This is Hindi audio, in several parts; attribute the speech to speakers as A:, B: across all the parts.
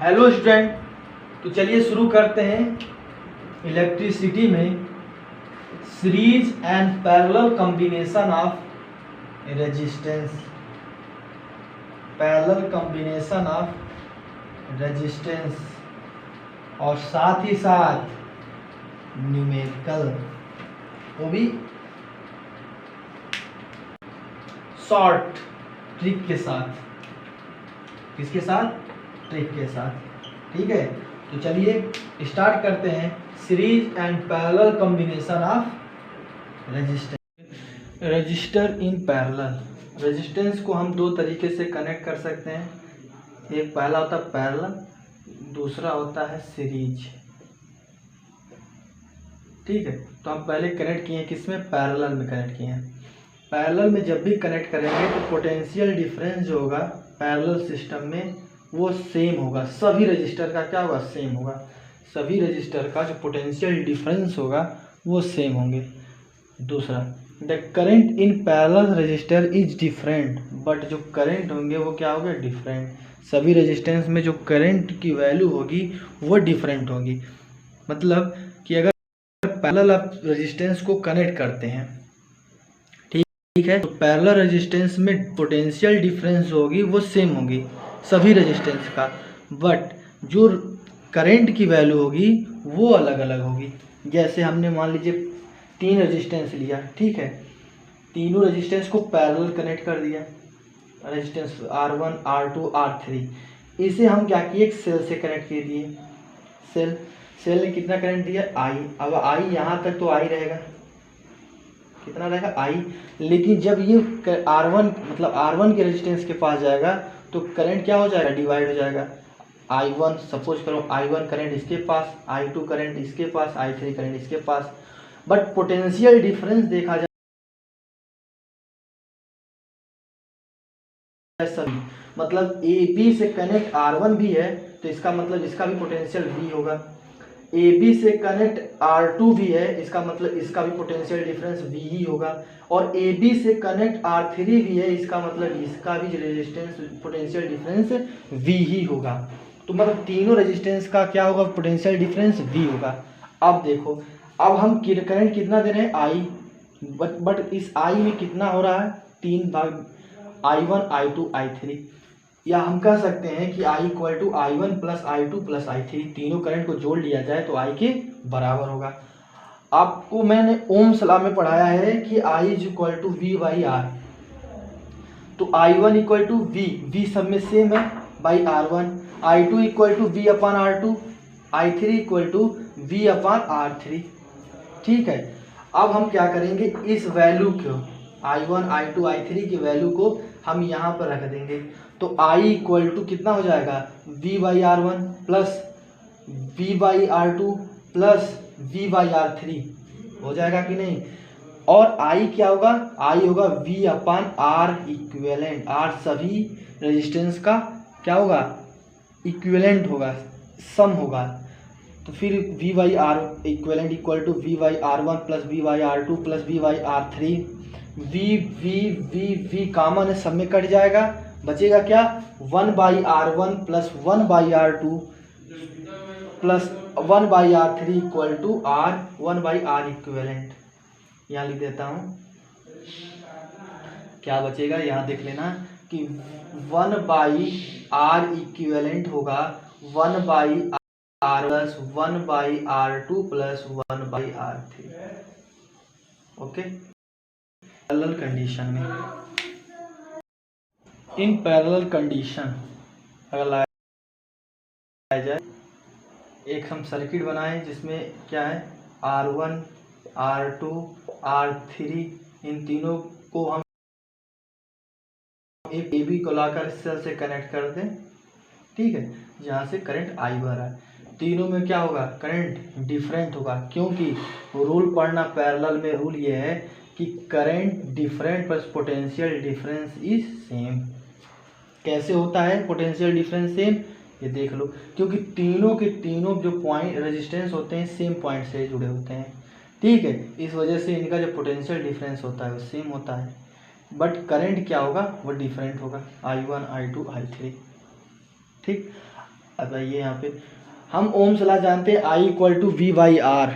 A: हेलो स्टूडेंट, तो चलिए शुरू करते हैं इलेक्ट्रिसिटी में series and parallel combination of resistance. Parallel combination of resistance और साथ ही साथ न्यूमेरिकल, वो भी शॉर्ट ट्रिक के साथ। किसके साथ? ट्रिक के साथ। ठीक है, तो चलिए स्टार्ट करते हैं series and parallel combination of resistance. Register in parallel. Resistance को हम दो तरीके से कनेक्ट कर सकते हैं। एक पहला होता है पैरेलल, दूसरा होता है सीरीज। ठीक है, तो हम पहले कनेक्ट किए किसमें? पैरेलल में कनेक्ट किए हैं। पैरेलल में जब भी कनेक्ट करेंगे तो पोटेंशियल डिफरेंस जो होगा पैरेलल सिस्टम में वो सेम होगा। सभी रजिस्टर का क्या होगा? सेम होगा। सभी रजिस्टर का जो पोटेंशियल डिफरेंस होगा वो सेम होंगे। दूसरा, the current in parallel register is different, but जो करंट होंगे वो क्या होंगे? डिफरेंट। सभी रेजिस्टेंस में जो करंट की वैल्यू होगी वो डिफरेंट होगी। मतलब कि अगर पैरेलल आप रेजिस्टेंस को कनेक्ट करते हैं, ठीक है, तो पैरेलल रेजिस्टेंस में पोटेंशियल डिफरेंस होगी वो सेम होगी सभी रेजिस्टेंस का, बट जो करंट की वैल्यू होगी वो अलग अलग होगी। जैसे हमने मान लीजिए 3 रेजिस्टेंस लिया, ठीक है, तीनों रेजिस्टेंस को पैरेलल कनेक्ट कर दिया, रेजिस्टेंस R1, R2, R3। इसे हम क्या किए? एक सेल से कनेक्ट कर दिए। सेल ने कितना करंट दिया? I। अब I यहाँ तक तो I रहेगा, कितना रहेगा? I। लेकिन जब ये R1 मतलब R1 के रेजिस्टेंस के पास जाएगा तो करंट क्या हो जाएगा? डिवाइड हो जाएगा। I1 सपोज करो, I1 करंट इसके पास, I2 करंट इसके पास, I3 करंट इसके पास, बट पोटेंशियल डिफरेंस देखा जाए सभी, मतलब ए बी से कनेक्ट R1 भी है तो इसका मतलब इसका भी पोटेंशियल V होगा। ए बी से कनेक्ट R2 भी है, इसका मतलब इसका भी पोटेंशियल डिफरेंस V ही होगा। और ए बी से कनेक्ट R3 भी है, इसका मतलब इसका भी रेजिस्टेंस पोटेंशियल डिफरेंस V ही होगा। तो मतलब तीनों रेजिस्टेंस का क्या होगा? पोटेंशियल डिफरेंस V होगा। अब देखो, अब हम करंट कितना दे रहे हैं? I, बट इस I में कितना हो रहा है? 3 भाग I1, I2, I3, या हम कह सकते हैं कि I equal to I1 plus I2 plus I3। तीनों करंट को जोड़ लिया जाए तो I के बराबर होगा। आपको मैंने ओम्स लॉ में पढ़ाया है कि I is equal to V by R। तो I1 इक्वल टू V सब में सेम है, by R1। I2 equal to V upon R2, I3 equal to V upon R3। ठीक है, अब हम क्या करेंगे? इस वैल्यू को I1, I2, I3 की वैल्यू को हम यहाँ पर रख देंगे। तो I इक्वल टू कितना हो जाएगा? V by R1 plus V by R2 plus V by R3 हो जाएगा कि नहीं? और I क्या होगा? I होगा V अपान R इक्विवेलेंट। R सभी रेजिस्टेंस का क्या होगा? इक्विवेलेंट होगा, सम होगा। तो फिर V by R equivalent equal to V by R1 plus V by R2 plus V by R3। V common है, सब में कट जाएगा, बचेगा क्या? 1 by R1 plus 1 by R2 plus 1 by R3 equal to R 1 by R equivalent. यहाँ लिख देता हूँ, क्या बचेगा यहाँ देख लेना कि 1 बाई R इक्विवेलेंट होगा 1 by R plus 1 by R2 plus 1 by R3। Okay, parallel condition में, इन पैरेलल कंडीशन अगर लगाया जाए, एक हम सर्किट बनाएं जिसमें क्या है? R1, R2, R3, इन तीनों को हम एक AB को लाकर सेल से कनेक्ट कर दें, ठीक है, जहाँ से करंट I बह रहा है। तीनों में क्या होगा? करंट डिफरेंट होगा, क्योंकि रूल पढ़ना पैरेलल में रूल ये है कि current different plus potential difference is same. कैसे होता है पोटेंशियल डिफरेंस सेम? ये देख लो, क्योंकि तीनों के तीनों जो पॉइंट रेजिस्टेंस होते हैं सेम पॉइंट से जुड़े होते हैं, ठीक है, इस वजह से इनका जो पोटेंशियल डिफरेंस होता है वो सेम होता है, बट करंट क्या होगा? वो डिफरेंट होगा, I1, I2, I3। ठीक, अब आइए यहाँ पे हम ओम्स लॉ जानते हैं, I equal to V by R,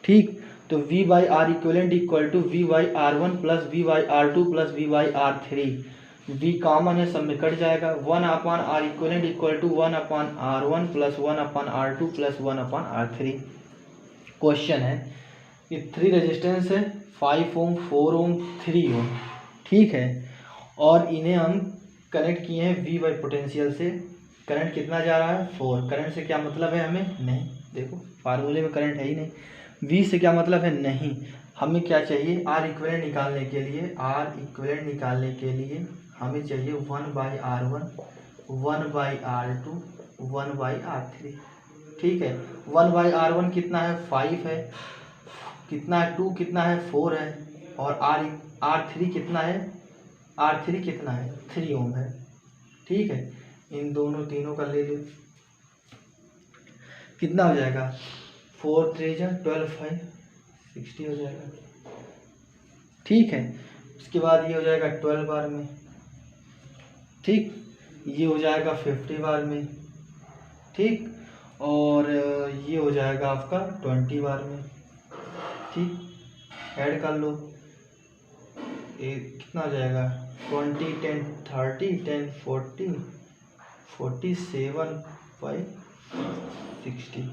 A: ठीक। तो V by R equivalent equal to V by R one plus V by R two plus V by R three. V common है, सब में कट जाएगा। 1 upon R equivalent equal to 1 upon R one plus 1 upon R two plus 1 upon R three. Question है कि 3 रेजिस्टेंस है, 5 ओम, 4 ओम, 3 ओम, ठीक है, और इन्हें हम कनेक्ट किए हैं V बाई पोटेंशियल से। करंट कितना जा रहा है 4। करंट से क्या मतलब है हमें, नहीं, देखो फार्मूले में करंट है ही नहीं। V से क्या मतलब है, नहीं। हमें क्या चाहिए, R इक्विवेलेंट निकालने के लिए, R इक्विवेलेंट निकालने के लिए हमें चाहिए 1 by R one, 1 by R two, 1 by R three, ठीक है। 1 बाई आर वन कितना है 5 है, कितना है 2, कितना है 4 है, और आर थ्री कितना है, आर थ्री कितना है 3 ओम है, ठीक है। इन दोनों तीनों का ले लो, कितना हो जाएगा 4 3 जा 12 5 60 हो जाएगा, ठीक है। उसके बाद ये हो जाएगा 12 बार में, ठीक, ये हो जाएगा 50 बार में, ठीक, और ये हो जाएगा आपका 20 बार में, ठीक। ऐड कर लो, कितना हो जाएगा 20 10 30 10 40 47 बाई 60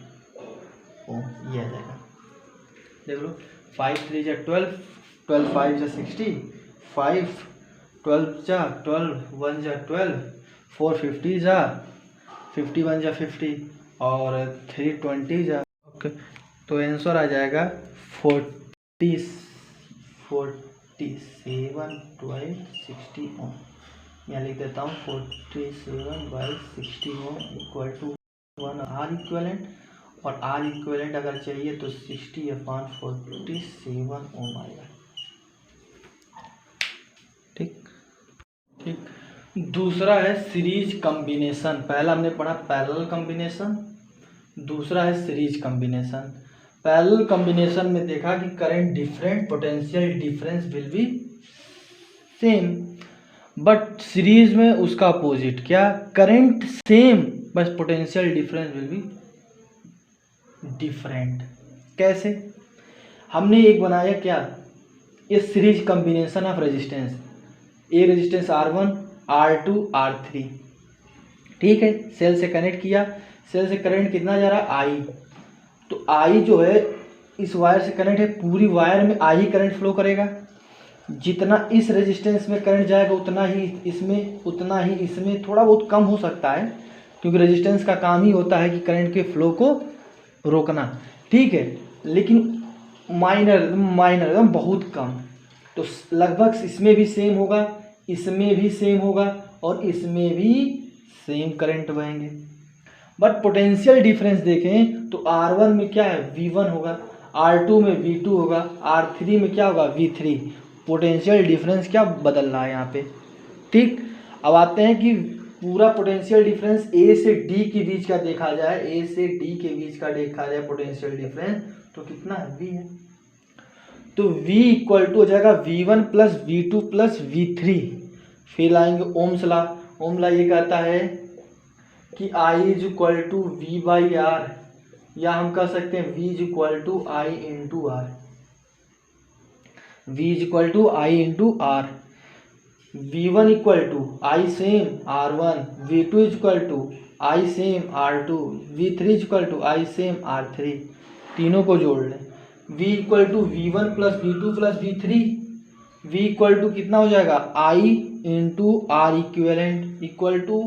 A: ओम, ये आ जाएगा। देख लो 5 3 जा 12, 12 5 जा 60, 5 12 जा 12, 1 जा 12, 4 50 जा 51 जा 50, और 3 20 जा, ओके। तो आंसर आ जाएगा 47 12 60 ओम। यहाँ लिख देता हूँ 47 by 60 ohm equal to 1 R equivalent, और आर इक्वलेंट अगर चाहिए तो 60 अपान 47 ओम आएगा, ठीक ठीक। दूसरा है सीरीज कॉम्बिनेशन। पहला हमने पढ़ा पैरेलल कॉम्बिनेशन, दूसरा है सीरीज कॉम्बिनेशन। पैरेलल कॉम्बिनेशन में देखा कि current different, potential difference will be same, but series में उसका अपोजिट, क्या, करंट सेम बस potential difference will be different. कैसे, हमने एक बनाया क्या, ये सीरीज कॉम्बिनेशन ऑफ रेजिस्टेंस, एक रेजिस्टेंस R1 R2 R3, ठीक है, सेल से कनेक्ट किया, सेल से करंट कितना जा रहा है I, तो I जो है इस वायर से कनेक्ट है, पूरी वायर में I ही करंट फ्लो करेगा। जितना इस रेजिस्टेंस में करंट जाएगा उतना ही इसमें, उतना ही इसमें, थोड़ा बहुत कम हो सकता है क्योंकि रेजिस्टेंस का काम ही होता है कि करंट के फ्लो को रोकना, ठीक है, लेकिन माइनर माइनर एकदम बहुत कम। तो लगभग इसमें भी सेम होगा, इसमें भी सेम होगा, और इसमें भी सेम करंट बहेंगे। बट पोटेंशियल डिफरेंस देखें तो R1 में क्या है V1 होगा, R2 में V2 होगा, R3 में क्या होगा V3। पोटेंशियल डिफरेंस क्या बदल रहा है यहाँ पे, ठीक। अब आते हैं कि पूरा पोटेंशियल डिफरेंस A से D के बीच का देखा जाए, A से D के बीच का देखा जाए पोटेंशियल डिफरेंस, तो कितना है V है, तो V इक्वल टू हो जाएगा V1 plus V2 plus V3। फिर आएंगे ओम्स लॉ। ओम लॉ ये कहता है कि I is equal to V by R, या हम कह सकते हैं V is equal to I into R, V is equal to I into R. V1 equal to I same R1, V2 is equal to I same R2, V3 is equal to I same R3। तीनों को जोड़ लें, V equal to V1 plus V2 plus V3, V equal to कितना हो जाएगा I into are equivalent equal to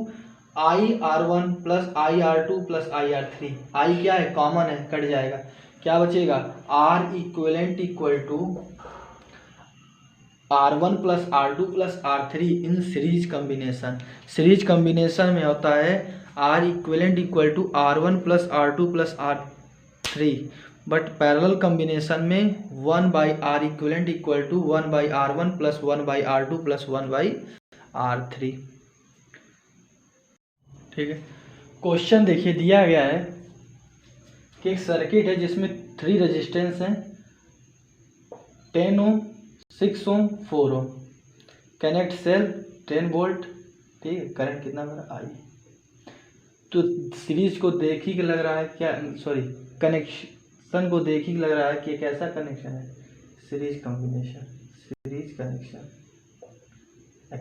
A: I R1 plus I R2 plus I R3। I क्या है, कॉमन है, कट जाएगा, क्या बचेगा R equivalent equal to R1 plus R2 plus R3 in series combination. Series combination में होता है R equivalent equal to R1 plus R2 plus R3, but parallel combination में 1 by R equivalent equal to 1 by R1 plus 1 by R2 plus 1 by R3, ठीक है। क्वेश्चन देखिए, दिया गया है कि एक सर्किट है जिसमें 3 रेजिस्टेंस हैं, 10 ओम, 6 ओम, 4 ओम, कनेक्ट सेल 10 वोल्ट, ठीक है, करंट कितना मेरा I। तो सीरीज को देख ही के लग रहा है क्या, सॉरी कनेक्शन को देख ही लग रहा है कि कैसा कनेक्शन है, सीरीज कॉम्बिनेशन, सीरीज कनेक्शन,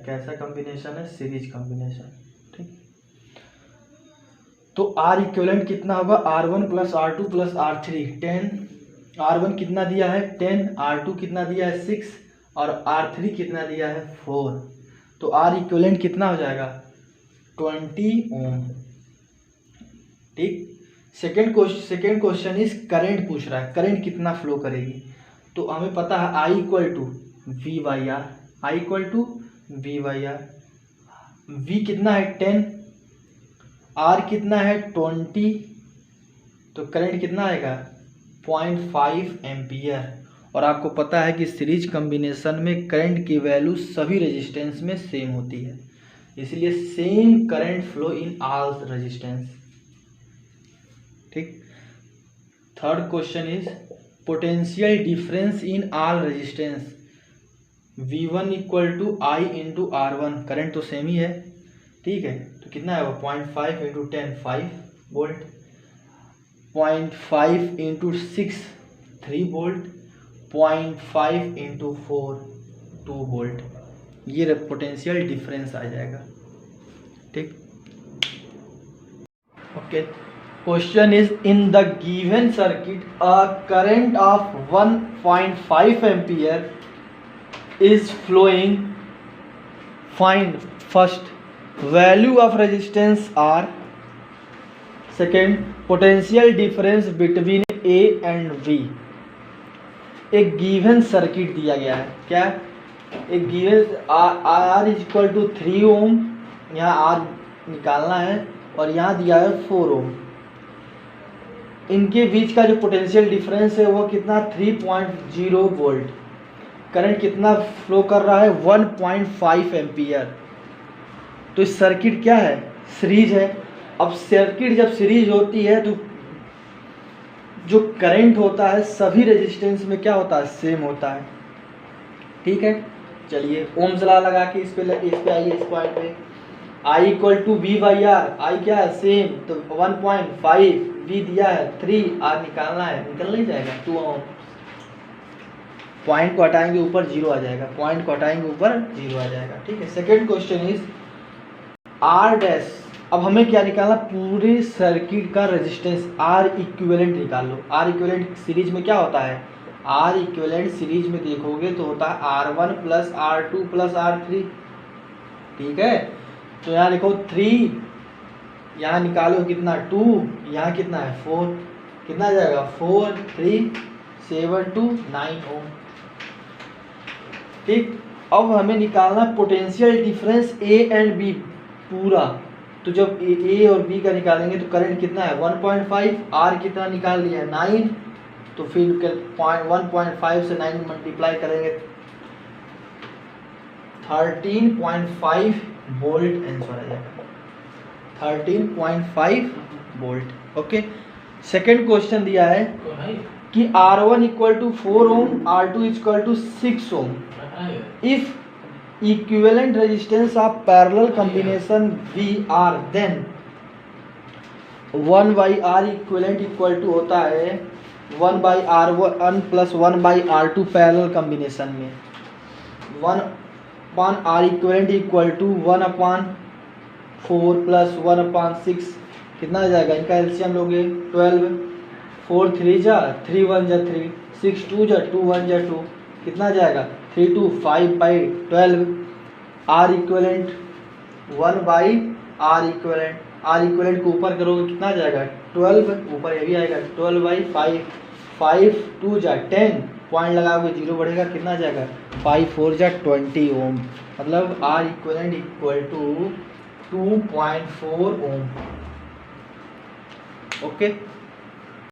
A: कैसा कॉम्बिनेशन है, सीरीज कॉम्बिनेशन। ठीक, तो आर इक्विवेलेंट कितना होगा, R1 plus R2 plus R3, 10, R1 कितना दिया है 10, R2 कितना दिया है 6 और R3 कितना दिया है 4, तो आर इक्विवेलेंट कितना हो जाएगा 20 ओम। ठीक, सेकेंड क्वेश्चन इज करंट पूछ रहा है, करंट कितना फ्लो करेगी, तो हमें पता है I equal to V by R, I equal to V by R, V कितना है 10, आर कितना है 20, तो करंट कितना आएगा 0.5 एम्पियर। और आपको पता है कि सीरीज कॉम्बिनेशन में करंट की वैल्यू सभी रेजिस्टेंस में सेम होती है, इसलिए same current flow in all resistance. ठीक, third question is potential difference in all resistance, V1 equal to I into R1, current तो सेम ही है। ठीक है, तो कितना है वो 0.5 into 10 5 volt, 0.5 into 6 3 volt, 0.5 into 4 2 volt, ये पोटेंशियल डिफरेंस आ जाएगा। ठीक, okay, question is in the given circuit a current of 1.5 ampere is flowing, find first value of resistance R, second potential difference between A and B। एक गिवन सर्किट दिया गया है, क्या एक given R is equal to 3 ohm, यहाँ R निकालना है और यहाँ दिया है 4 ओम, इनके बीच का जो पोटेंशियल डिफरेंस है वो कितना 3.0 वोल्ट, करंट कितना फ्लो कर रहा है 1.5 एम्पियर। तो इस सर्किट क्या है, सीरीज है। अब सर्किट जब सीरीज होती है तो जो करंट होता है सभी रेजिस्टेंस में क्या होता है, सेम होता है। ठीक है, चलिए ओम्स लॉ लगा के इस पे आइए, इस पॉइंट पे I equal to V by R, I क्या है सेम, तो 1.5, वी दिया है 3, R निकालना है, निकल नहीं जाएगा 2 ओम, पॉइंट को हटाएंगे ऊपर 0 आ जाएगा, पॉइंट को हटाएंगे ऊपर 0 आ जाएगा। ठीक है, second question is R dash, अब हमें क्या निकालना, पूरे सर्किट का रेजिस्टेंस R इक्विवेलेंट निकाल लो। R इक्विवेलेंट सीरीज में क्या होता है, R इक्विवेलेंट सीरीज में देखोगे तो होता है R1 plus R2 plus R3। ठीक है, तो यहाँ लिखो 3, यहाँ निकालो कितना 2, यहाँ कितना है 4, कितना आ जाएगा 4 3 7 2 9 ओम। ठीक, अब हमें निकालना potential difference A and B पूरा, तो जब A और B का निकालेंगे तो करंट कितना है 1.5, R कितना निकाल लिया 9, तो फिर 1.5 से 9 मल्टीप्लाई करेंगे 13.5 वोल्ट आंसर आ जाएगा, 13.5 वोल्ट। ओके, सेकंड क्वेश्चन दिया है कि R1 equal to 4 ohm, R2 equal to 6 ohm, if equivalent resistance of parallel combination VR, then 1 by R equivalent equal to होता है 1 by R1 plus 1 by R2 parallel combination में, 1 upon R equivalent equal to 1 upon 4 plus 1 upon 6, कितना आ जाएगा, इनका एलसीएम लोगे 12, 4 3 जा 3 1 जा 3, 6 2 जा 2 1 जा 2, कितना आ जाएगा 3 2 5 by 12, R equivalent 1 by R equivalent, R equivalent को ऊपर करोगे कितना आ जाएगा 12, ऊपर ये भी आएगा 12 बाई 5, 5 2 जा 10, पॉइंट लगाओगे 0 बढ़ेगा, कितना आ जाएगा 5 4 जा 20 ओम, मतलब R equivalent equal to 2.4 ohm. Okay.